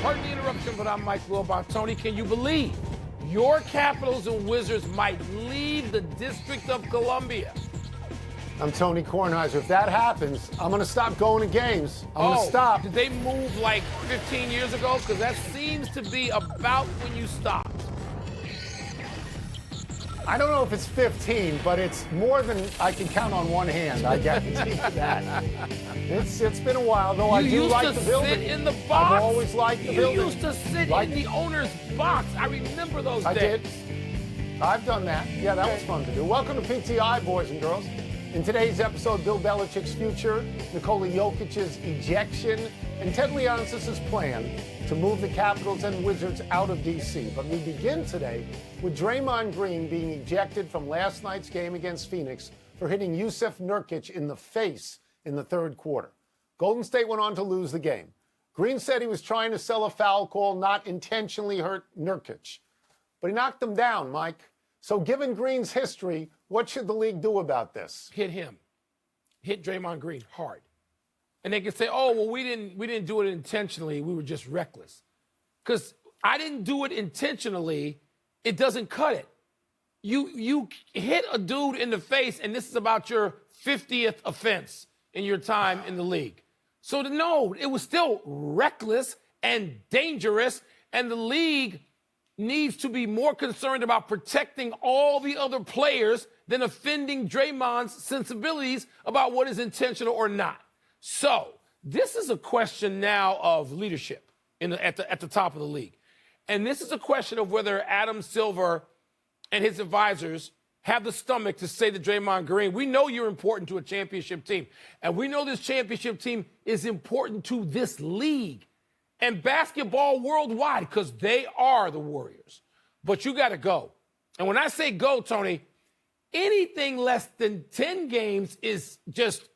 Pardon the interruption, but I'm Mike Wilbon. Tony, can you believe your Capitals and Wizards might leave the District of Columbia? I'm Tony Kornheiser. If that happens, I'm going to stop going to games. I'm going to stop. Did they move like 15 years ago? Because that seems to be about when you stopped. I don't know if it's 15, but it's more than I can count on one hand. I guarantee you that. It's been a while, though. I do like the building. You used to sit in the box. I've always liked the building. You used to sit in the owner's box. I remember those days. I did. I've done that. Yeah, that was fun to do. Welcome to PTI, boys and girls. In today's episode, Bill Belichick's future, Nikola Jokic's ejection, and Ted Leonsis' plan to move the Capitals and Wizards out of D.C. But we begin today with Draymond Green being ejected from last night's game against Phoenix for hitting Jusuf Nurkic in the face in the third quarter. Golden State went on to lose the game. Green said he was trying to sell a foul call, not intentionally hurt Nurkic. But he knocked him down, Mike. So given Green's history, what should the league do about this? Hit him. Hit Draymond Green hard. And they can say, oh, well, we didn't do it intentionally. We were just reckless. Because I didn't do it intentionally. It doesn't cut it. You hit a dude in the face, and this is about your 50th offense in your time in the league. So no, it was still reckless and dangerous, and the league needs to be more concerned about protecting all the other players than offending Draymond's sensibilities about what is intentional or not. So this is a question now of leadership at the top of the league. And this is a question of whether Adam Silver and his advisors have the stomach to say to Draymond Green, we know you're important to a championship team. And we know this championship team is important to this league and basketball worldwide because they are the Warriors. But you got to go. And when I say go, Tony, anything less than 10 games is just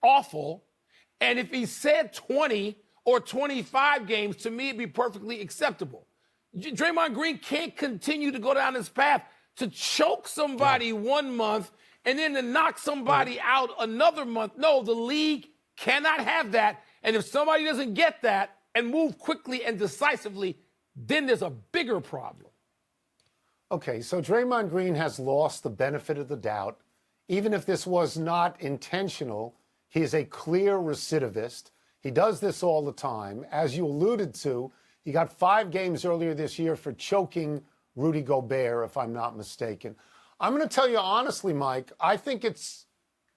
awful. And if he said 20 or 25 games, to me, it'd be perfectly acceptable. Draymond Green can't continue to go down this path to choke somebody 1 month and then to knock somebody out another month. No, the league cannot have that. And if somebody doesn't get that and move quickly and decisively, then there's a bigger problem. Okay, so Draymond Green has lost the benefit of the doubt. Even if this was not intentional, he is a clear recidivist. He does this all the time. As you alluded to, he got 5 games earlier this year for choking Rudy Gobert, if I'm not mistaken. I'm going to tell you honestly, Mike, I think it's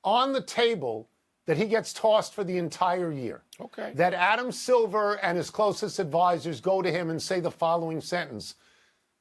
on the table that he gets tossed for the entire year. Okay. That Adam Silver and his closest advisors go to him and say the following sentence: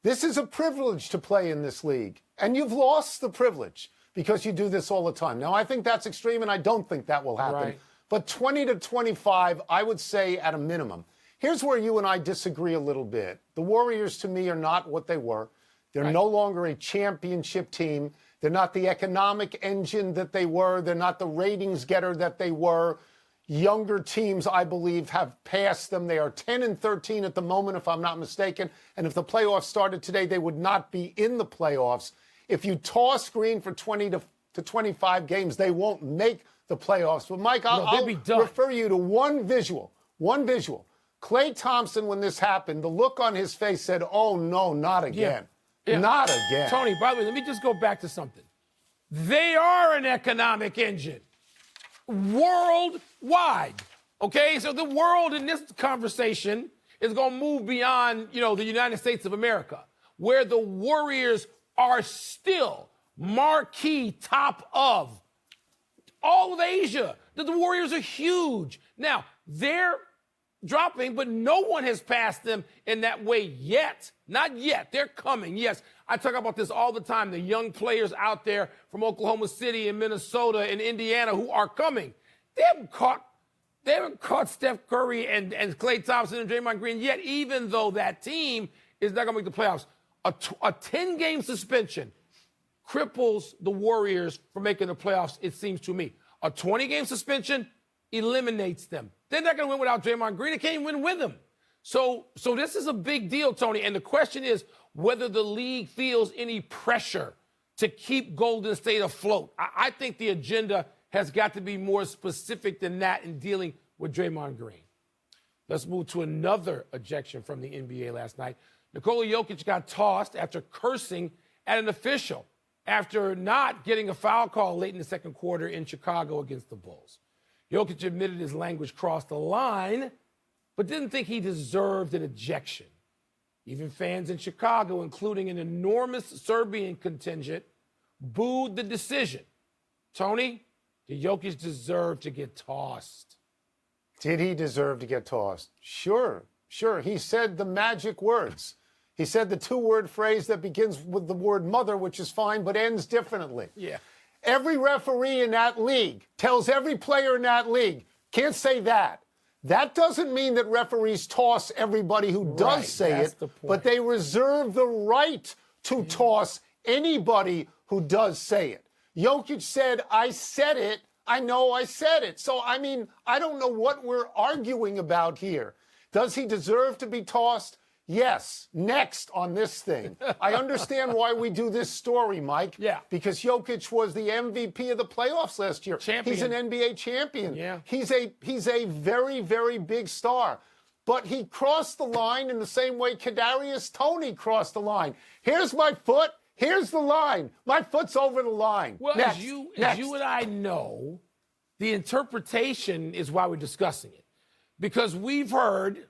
this is a privilege to play in this league, and you've lost the privilege because you do this all the time. Now, I think that's extreme, and I don't think that will happen. Right. But 20 to 25, I would say at a minimum. Here's where you and I disagree a little bit. The Warriors, to me, are not what they were. They're no longer a championship team. They're not the economic engine that they were. They're not the ratings getter that they were. Younger teams, I believe, have passed them. They are 10-13 at the moment, if I'm not mistaken. And if the playoffs started today, they would not be in the playoffs. If you toss Green for 20 to 25 games, they won't make the playoffs. But, Mike, I'll refer you to one visual. Klay Thompson, when this happened, the look on his face said, oh, no, not again. Yeah. Not again. Tony, by the way, let me just go back to something. They are an economic engine worldwide. Okay, so the world in this conversation is going to move beyond, the United States of America, where the Warriors are still marquee top of all of Asia. The Warriors are huge. Now, they're dropping, but no one has passed them in that way yet. Not yet. They're coming. Yes, I talk about this all the time. The young players out there from Oklahoma City and Minnesota and Indiana who are coming. They haven't caught Steph Curry and Klay Thompson and Draymond Green yet, even though that team is not going to make the playoffs. A 10-game suspension cripples the Warriors from making the playoffs, it seems to me. A 20-game suspension eliminates them. They're not going to win without Draymond Green. They can't even win with him. So this is a big deal, Tony. And the question is whether the league feels any pressure to keep Golden State afloat. I think the agenda has got to be more specific than that in dealing with Draymond Green. Let's move to another ejection from the NBA last night. Nikola Jokic got tossed after cursing at an official after not getting a foul call late in the second quarter in Chicago against the Bulls. Jokic admitted his language crossed the line, but didn't think he deserved an ejection. Even fans in Chicago, including an enormous Serbian contingent, booed the decision. Tony, did Jokic deserve to get tossed? Did he deserve to get tossed? Sure. He said the magic words. He said the two-word phrase that begins with the word mother, which is fine, but ends differently. Yeah. Every referee in that league tells every player in that league, can't say that. That doesn't mean that referees toss everybody who does say it, but they reserve the right to toss anybody who does say it. Jokic said, I said it. I know I said it. So, I mean, I don't know what we're arguing about here. Does he deserve to be tossed? Yes. Next on this thing. I understand why we do this story, Mike. Yeah. Because Jokic was the MVP of the playoffs last year. Champion. He's an NBA champion. Yeah. He's a very, very big star. But he crossed the line in the same way Kadarius Toney crossed the line. Here's my foot. Here's the line. My foot's over the line. Well, Next. as you and I know, the interpretation is why we're discussing it. Because we've heard,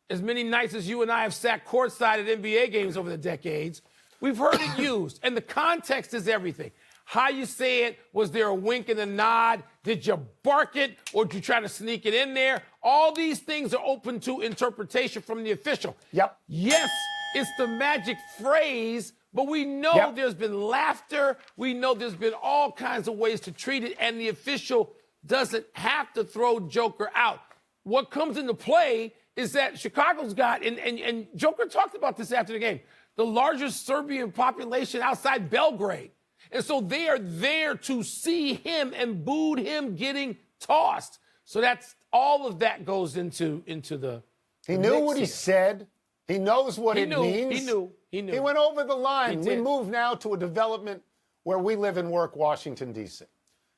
as many nights as you and I have sat courtside at NBA games over the decades, we've heard it used. And the context is everything. How you say it, was there a wink and a nod? Did you bark it or did you try to sneak it in there? All these things are open to interpretation from the official. Yep. Yes, it's the magic phrase, but we know there's been laughter. We know there's been all kinds of ways to treat it, and the official doesn't have to throw Joker out. What comes into play is that Chicago's got, and Joker talked about this after the game, the largest Serbian population outside Belgrade. And so they are there to see him and booed him getting tossed. So that's all of that goes into the. He knew what he said. He knows what it means. He knew. He went over the line. We move now to a development where we live and work, Washington, D.C.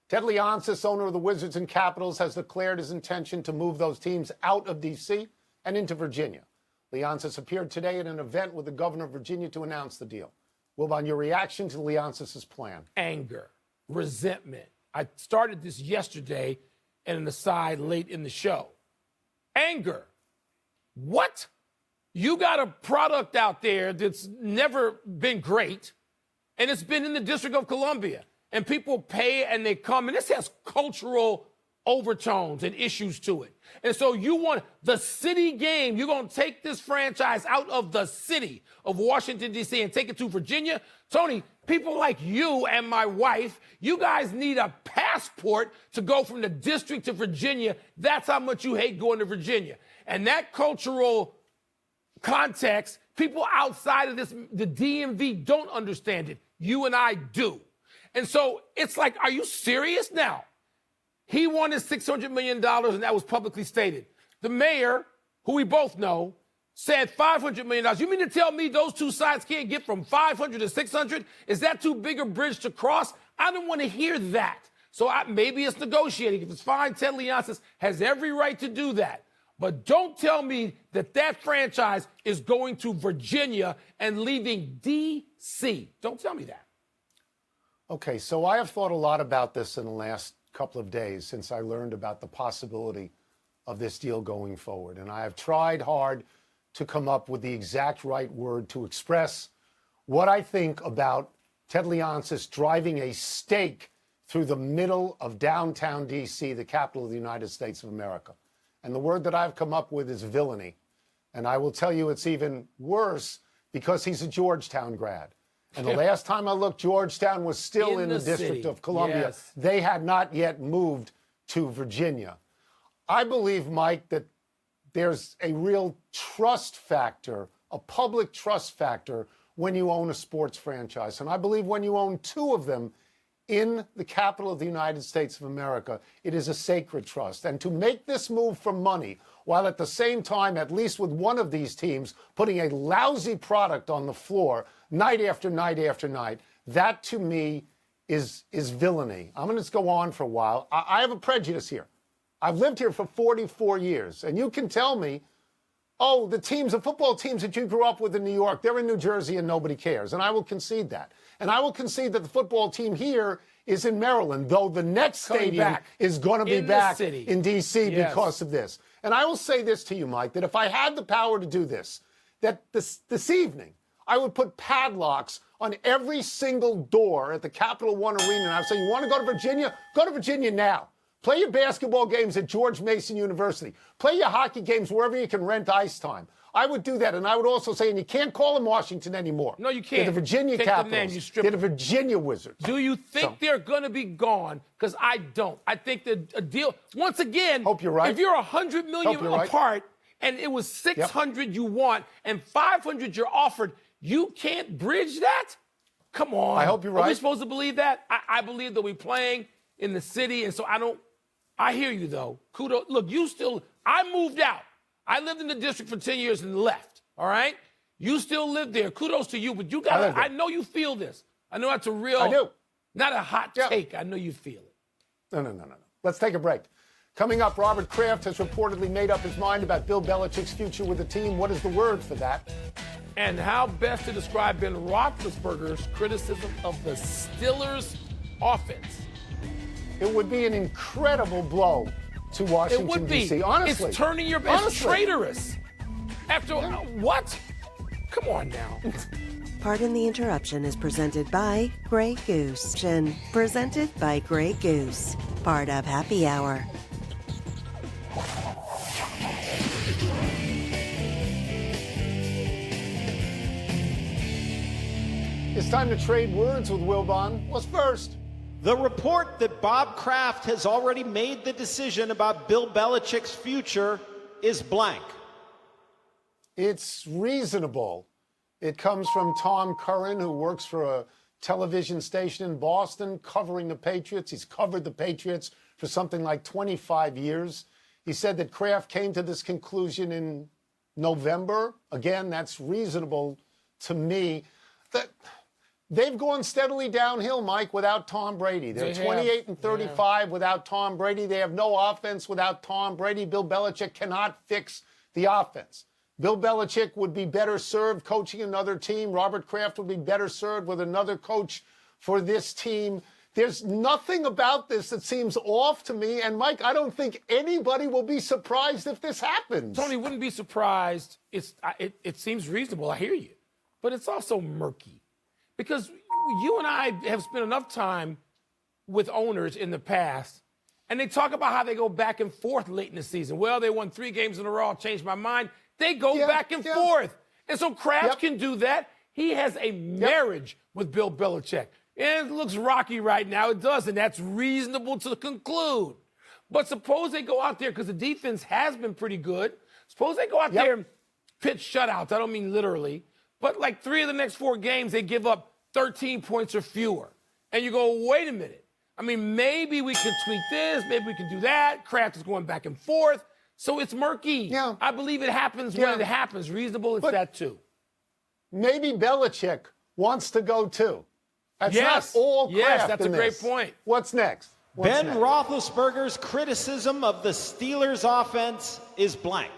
Ted Leonsis, owner of the Wizards and Capitals, has declared his intention to move those teams out of D.C. and into Virginia. Leonsis appeared today at an event with the governor of Virginia to announce the deal. Wilbon, your reaction to Leonsis' plan? Anger, resentment. I started this yesterday and an aside late in the show. Anger. What? You got a product out there that's never been great, and it's been in the District of Columbia. And people pay and they come, and this has cultural overtones and issues to it. And so you want the city game, you're going to take this franchise out of the city of Washington, D.C. and take it to Virginia? Tony, people like you and my wife, you guys need a passport to go from the district to Virginia. That's how much you hate going to Virginia. And that cultural context, people outside of this, the DMV don't understand it. You and I do. And so it's like, are you serious now? He wanted $600 million, and that was publicly stated. The mayor, who we both know, said $500 million. You mean to tell me those two sides can't get from 500 to 600? Is that too big a bridge to cross? I don't want to hear that. So maybe it's negotiating. If it's fine, Ted Leonsis has every right to do that. But don't tell me that franchise is going to Virginia and leaving D.C. Don't tell me that. Okay, so I have thought a lot about this in the last couple of days since I learned about the possibility of this deal going forward. And I have tried hard to come up with the exact right word to express what I think about Ted Leonsis driving a stake through the middle of downtown D.C., the capital of the United States of America. And the word that I've come up with is villainy. And I will tell you it's even worse because he's a Georgetown grad. And the last time I looked, Georgetown was still in the District of Columbia. Yes. They had not yet moved to Virginia. I believe, Mike, that there's a real trust factor, a public trust factor, when you own a sports franchise. And I believe when you own two of them in the capital of the United States of America, it is a sacred trust. And to make this move for money, while at the same time, at least with one of these teams, putting a lousy product on the floor night after night after night, that to me is villainy. I'm going to just go on for a while. I have a prejudice here. I've lived here for 44 years, and you can tell me, oh, the football teams that you grew up with in New York, they're in New Jersey and nobody cares. And I will concede that. And I will concede that the football team here is in Maryland, though the next stadium is going to be back in D.C. because of this. And I will say this to you, Mike, that if I had the power to do this, that this evening I would put padlocks on every single door at the Capital One Arena. And I would say, you want to go to Virginia? Go to Virginia now. Play your basketball games at George Mason University. Play your hockey games wherever you can rent ice time. I would do that. And I would also say, and you can't call them Washington anymore. No, you can't. They're the Virginia Capitals. They're the Virginia Wizards. Do you think they're going to be gone? Because I don't. I think that a deal, once again, hope you're right. If you're $100 million apart and it was $600 you want and $500 you're offered, you can't bridge that? Come on. I hope you're right. Are we supposed to believe that? I believe they'll be playing in the city, and so I hear you, though. Kudos. Look, I moved out. I lived in the district for 10 years and left, all right? You still live there. Kudos to you, but you got to, I know you feel this. I know that's a real, I do. Not a hot take. I know you feel it. No. Let's take a break. Coming up, Robert Kraft has reportedly made up his mind about Bill Belichick's future with the team. What is the word for that? And how best to describe Ben Roethlisberger's criticism of the Steelers' offense. It would be an incredible blow to Washington, it would be. D.C. Honestly. It's turning your best traitorous. After what? Come on now. Pardon the Interruption is presented by Grey Goose. Presented by Grey Goose. Part of Happy Hour. It's time to trade words with Wilbon. What's first? The report that Bob Kraft has already made the decision about Bill Belichick's future is blank. It's reasonable. It comes from Tom Curran, who works for a television station in Boston covering the Patriots. He's covered the Patriots for something like 25 years. He said that Kraft came to this conclusion in November. Again, that's reasonable to me. They've gone steadily downhill, Mike, without Tom Brady. They're 28 and 35 without Tom Brady. They have no offense without Tom Brady. Bill Belichick cannot fix the offense. Bill Belichick would be better served coaching another team. Robert Kraft would be better served with another coach for this team. There's nothing about this that seems off to me. And, Mike, I don't think anybody will be surprised if this happens. Tony, wouldn't be surprised. It seems reasonable. I hear you. But it's also murky. Because you and I have spent enough time with owners in the past, and they talk about how they go back and forth late in the season. Well, they won 3 games in a row. I'll change my mind. They go back and forth. And so Kraft can do that. He has a marriage with Bill Belichick. And it looks rocky right now. It does, and that's reasonable to conclude. But suppose they go out there, because the defense has been pretty good. Suppose they go out there and pitch shutouts. I don't mean literally. But like 3 of the next 4 games, they give up 13 points or fewer. And you go, wait a minute. I mean, maybe we can tweak this. Maybe we can do that. Kraft is going back and forth. So it's murky. Yeah. I believe it happens when it happens. Reasonable, it's that too. Maybe Belichick wants to go too. That's not all Kraft. Yes, that's a great this. point. What's next? Ben Roethlisberger's criticism of the Steelers' offense is blank.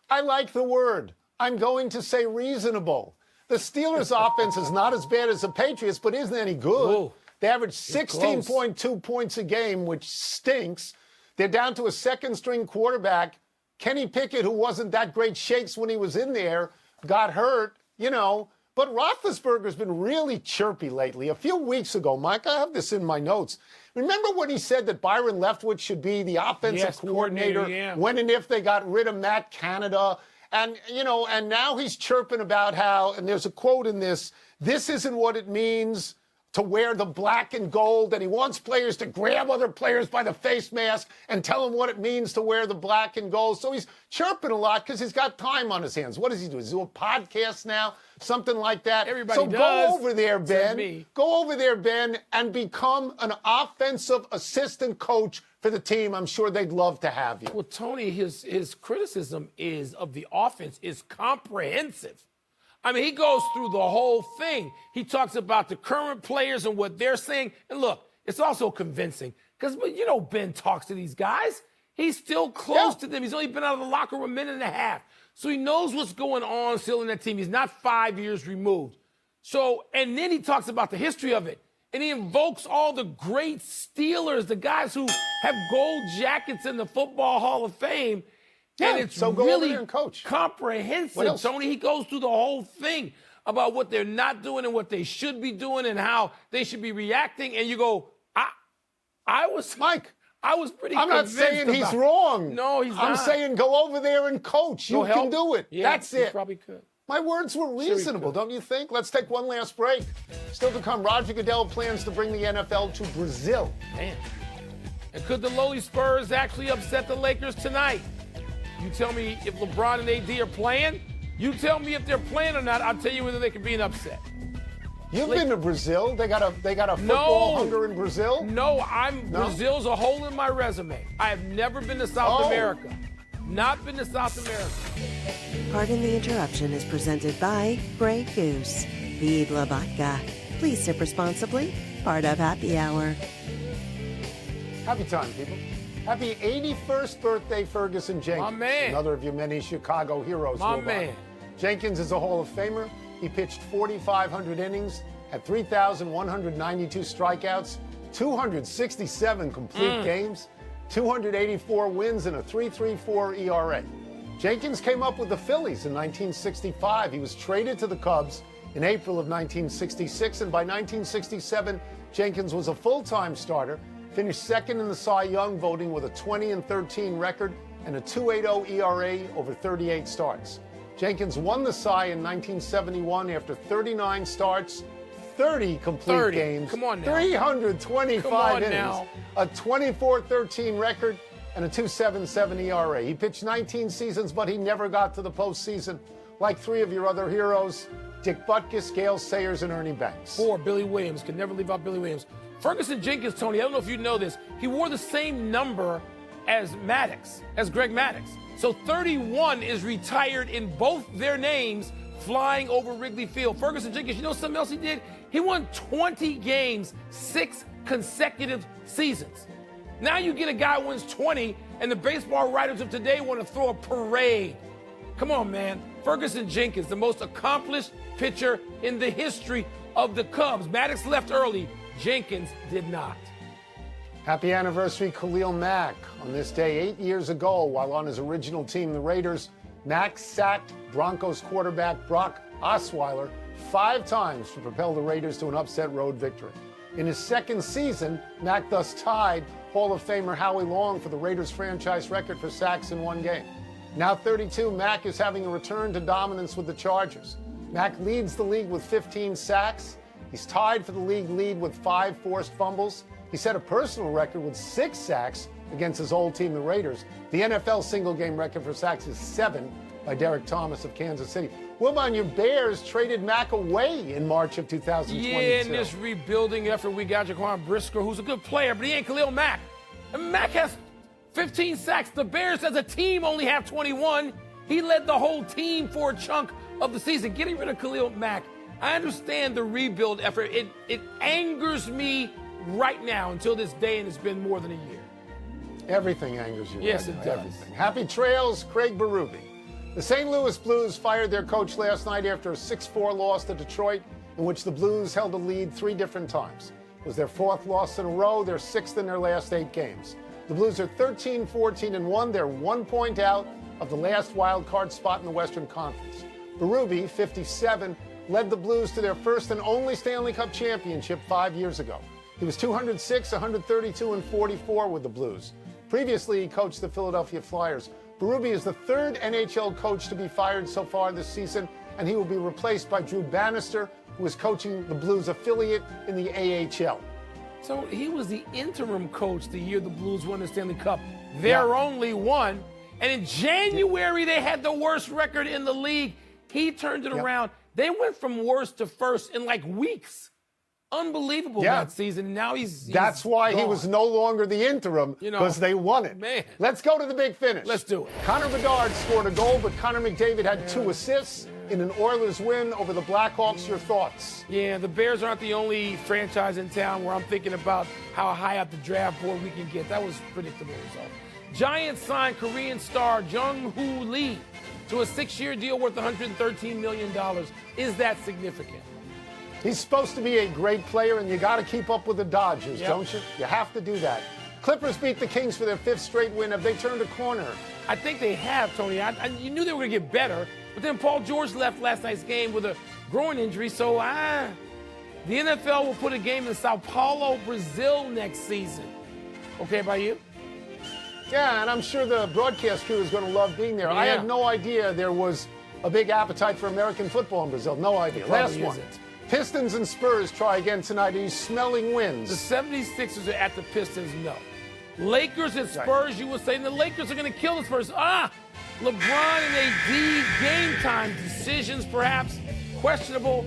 I like the word. I'm going to say reasonable. The Steelers' offense is not as bad as the Patriots, but isn't any good. Ooh, they average 16.2 points a game, which stinks. They're down to a second-string quarterback. Kenny Pickett, who wasn't that great shakes when he was in there, got hurt, But Roethlisberger's been really chirpy lately. A few weeks ago, Mike, I have this in my notes. Remember when he said that Byron Leftwich should be the offensive coordinator when and if they got rid of Matt Canada? And, and now he's chirping about how, and there's a quote in this isn't what it means to wear the black and gold, and he wants players to grab other players by the face mask and tell them what it means to wear the black and gold. So he's chirping a lot because he's got time on his hands. What does he do? Does he do a podcast now? Something like that? Everybody does. Go over there, Ben. Go over there, Ben, and become an offensive assistant coach for the team. I'm sure they'd love to have you. Well, Tony, his criticism of the offense is comprehensive. I mean, he goes through the whole thing. He talks about the current players and what they're saying. And look, it's also convincing Because, you know, Ben talks to these guys. He's still close to them. He's only been out of the locker room a minute and a half. So he knows what's going on still in that team. He's not 5 years removed. So, and then he talks about the history of it. And he invokes all the great Steelers, the guys who have gold jackets in the Football Hall of Fame. Yeah, and it's so go really over there and coach. comprehensive, Tony. He goes through the whole thing about what they're not doing and what they should be doing and how they should be reacting. And you go, I was pretty I'm not convinced saying he's about it. wrong. No, he's not. I'm saying go over there and coach. You can do it. Yeah, That's he it. probably could. My words were reasonable, don't you think? Let's take one last break. Still to come, Roger Goodell plans to bring the NFL to Brazil. Man. And could the lowly Spurs actually upset the Lakers tonight? You tell me if LeBron and AD are playing. You tell me if they're playing or not. I'll tell you whether they could be an upset. You've been to Brazil. They got a football hunger in Brazil? No, Brazil's a hole in my resume. I have never been to South America. Not been to South America. Pardon the Interruption is presented by Grey Goose. Vive vodka. Please sip responsibly. Part of Happy Hour. Happy time, people. Happy 81st birthday, Ferguson Jenkins. My man. Another of your many Chicago heroes. My man. Jenkins is a Hall of Famer. He pitched 4,500 innings, had 3,192 strikeouts, 267 complete games, 284 wins, and a 3.34 ERA. Jenkins came up with the Phillies in 1965. He was traded to the Cubs in April of 1966, and by 1967, Jenkins was a full-time starter, finished second in the Cy Young voting with a 20-13 record and a 2.80 ERA over 38 starts. Jenkins won the Cy in 1971 after 39 starts, 30 complete games, Come on now. 325 innings, now. a 24-13 record, and a 2.77 ERA. He pitched 19 seasons, but he never got to the postseason, like three of your other heroes, Dick Butkus, Gale Sayers, and Ernie Banks. 4, Billy Williams. Can never leave out Billy Williams. Ferguson Jenkins, Tony, I don't know if you know this. He wore the same number as Greg Maddux. So 31 is retired in both their names flying over Wrigley Field. Ferguson Jenkins, you know something else he did? He won 20 games, 6 consecutive seasons. Now you get a guy who wins 20, and the baseball writers of today want to throw a parade. Come on, man. Ferguson Jenkins, the most accomplished pitcher in the history of the Cubs. Maddux left early. Jenkins did not. Happy anniversary, Khalil Mack. On this day 8 years ago, while on his original team, the Raiders, Mack sacked Broncos quarterback Brock Osweiler 5 times to propel the Raiders to an upset road victory. In his second season, Mack thus tied Hall of Famer Howie Long for the Raiders franchise record for sacks in one game. Now 32, Mack is having a return to dominance with the Chargers. Mack leads the league with 15 sacks. He's tied for the league lead with 5 forced fumbles. He set a personal record with 6 sacks against his old team, the Raiders. The NFL single-game record for sacks is 7 by Derek Thomas of Kansas City. Wilbon, your Bears traded Mack away in March of 2022. Yeah, in this rebuilding effort, we got Jaquan Brisker, who's a good player, but he ain't Khalil Mack. And Mack has 15 sacks. The Bears as a team only have 21. He led the whole team for a chunk of the season. Getting rid of Khalil Mack, I understand the rebuild effort. It angers me right now until this day, and it's been more than a year. Everything angers you. Yes, right it now, does. Everything. Happy trails, Craig Berube. The St. Louis Blues fired their coach last night after a 6-4 loss to Detroit, in which the Blues held a lead 3 different times. It was their 4th loss in a row, their 6th in their last 8 games. The Blues are 13-14-1. They're 1 point out of the last wild card spot in the Western Conference. Berube, 57, led the Blues to their first and only Stanley Cup championship 5 years ago. He was 206, 132, and 44 with the Blues. Previously, he coached the Philadelphia Flyers. Berube is the 3rd NHL coach to be fired so far this season, and he will be replaced by Drew Bannister, who is coaching the Blues affiliate in the AHL. So he was the interim coach the year the Blues won the Stanley Cup. Their only one. And in January, they had the worst record in the league. He turned it around. They went from worst to first in like weeks. unbelievable Yeah. that season. And now he's That's why he gone. was no longer the interim, because they won it. Man. Let's go to the big finish. Let's do it. Connor Bedard scored a goal, but Connor McDavid had 2 assists in an Oilers win over the Blackhawks. Your thoughts? Yeah, the Bears aren't the only franchise in town where I'm thinking about how high up the draft board we can get. That was a predictable result. Giants signed Korean star Jung-Hoo Lee to a 6-year deal worth $113 million. Is that significant? He's supposed to be a great player, and you got to keep up with the Dodgers, don't you? You have to do that. Clippers beat the Kings for their 5th straight win. Have they turned a corner? I think they have, Tony. You knew they were going to get better, but then Paul George left last night's game with a groin injury, so the NFL will put a game in Sao Paulo, Brazil next season. Okay by you? Yeah, and I'm sure the broadcast crew is going to love being there. I Yeah. had no idea there was a big appetite for American football in Brazil. No idea. Last Probably one. isn't. Pistons and Spurs try again tonight. Are you smelling The wins? 76ers are at the Pistons, no. Lakers and Spurs, you would say, and the Lakers are going to kill the Spurs. LeBron and AD, game time decisions perhaps, questionable.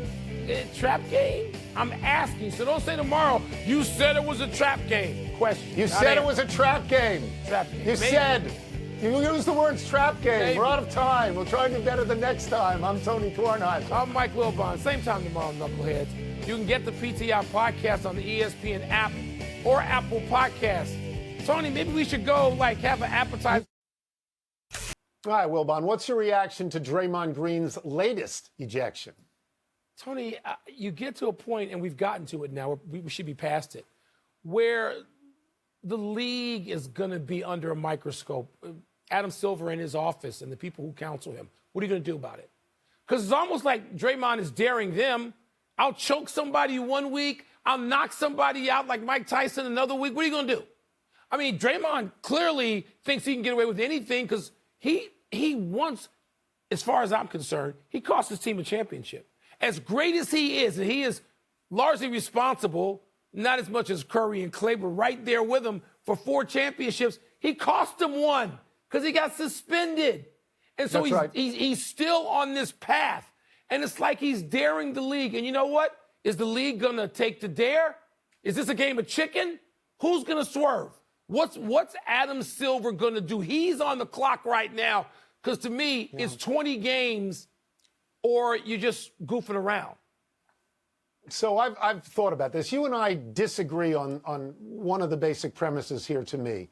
Trap game? I'm asking, so don't say tomorrow, you said it was a trap game. Question. You said it was a trap game. Trap game. You Maybe. said. You used the words trap game. Maybe. We're out of time. We'll try and do better the next time. I'm Tony Kornheiser. I'm Mike Wilbon. Same time tomorrow, Knuckleheads. You can get the PTI podcast on the ESPN app or Apple Podcasts. Tony, maybe we should go, have an appetizer. All right, Wilbon, what's your reaction to Draymond Green's latest ejection? Tony, you get to a point, and we've gotten to it now, we should be past it, where the league is going to be under a microscope. Adam Silver in his office and the people who counsel him, what are you going to do about it? Because it's almost like Draymond is daring them. I'll choke somebody 1 week. I'll knock somebody out like Mike Tyson another week. What are you going to do? I mean, Draymond clearly thinks he can get away with anything because he wants, as far as I'm concerned, he cost his team a championship. As great as he is, and he is largely responsible, not as much as Curry and Clay, but right there with him for 4 championships, he cost them 1 because he got suspended. And so he's still on this path. And it's like he's daring the league. And you know what? Is the league going to take the dare? Is this a game of chicken? Who's going to swerve? What's Adam Silver going to do? He's on the clock right now because to me, it's 20 games or you're just goofing around. So I've thought about this. You and I disagree on one of the basic premises here to me.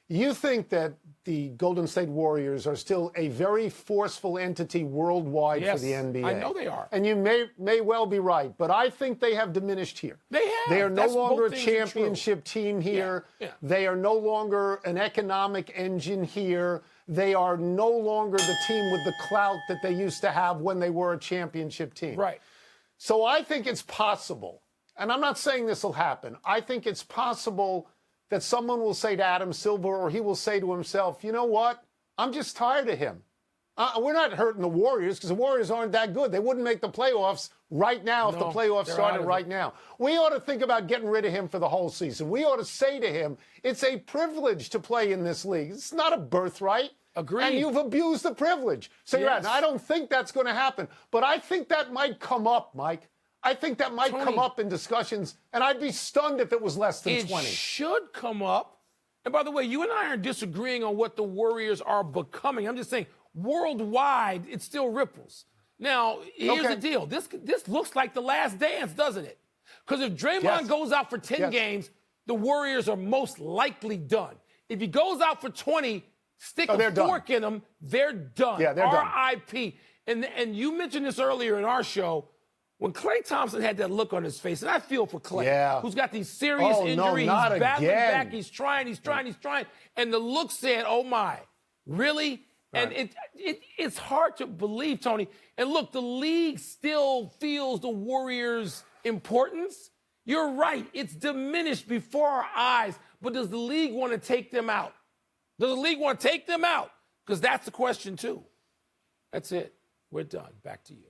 You think that the Golden State Warriors are still a very forceful entity worldwide for the NBA. I know they are. And you may well be right, but I think they have diminished here. They have. They are no longer a both things are true. championship team here. Yeah. They are no longer an economic engine here. They are no longer the team with the clout that they used to have when they were a championship team. Right. So I think it's possible, and I'm not saying this will happen, I think it's possible that someone will say to Adam Silver, or he will say to himself, you know what? I'm just tired of him. We're not hurting the Warriors because the Warriors aren't that good. They wouldn't make the playoffs right now if the playoffs started right now. We ought to think about getting rid of him for the whole season. We ought to say to him, it's a privilege to play in this league. It's not a birthright. Agreed. And you've abused the privilege. So you're right. And I don't think that's going to happen. But I think that might come up, Mike. I think that might come up in discussions, and I'd be stunned if it was less than 20. It should come up. And by the way, you and I aren't disagreeing on what the Warriors are becoming. I'm just saying, worldwide, it still ripples. Now, here's the deal. This looks like the last dance, doesn't it? Because if Draymond goes out for 10 games, the Warriors are most likely done. If he goes out for 20, stick a fork in them, they're done. Yeah, they're done. RIP. And you mentioned this earlier in our show. When Klay Thompson had that look on his face, and I feel for Klay, who's got these serious injuries, he's battling back, he's trying, and the look said, oh my, really? Right. And it's hard to believe, Tony. And look, the league still feels the Warriors' importance. You're right, it's diminished before our eyes, but does the league want to take them out? Does the league want to take them out? Because that's the question too. That's it. We're done. Back to you.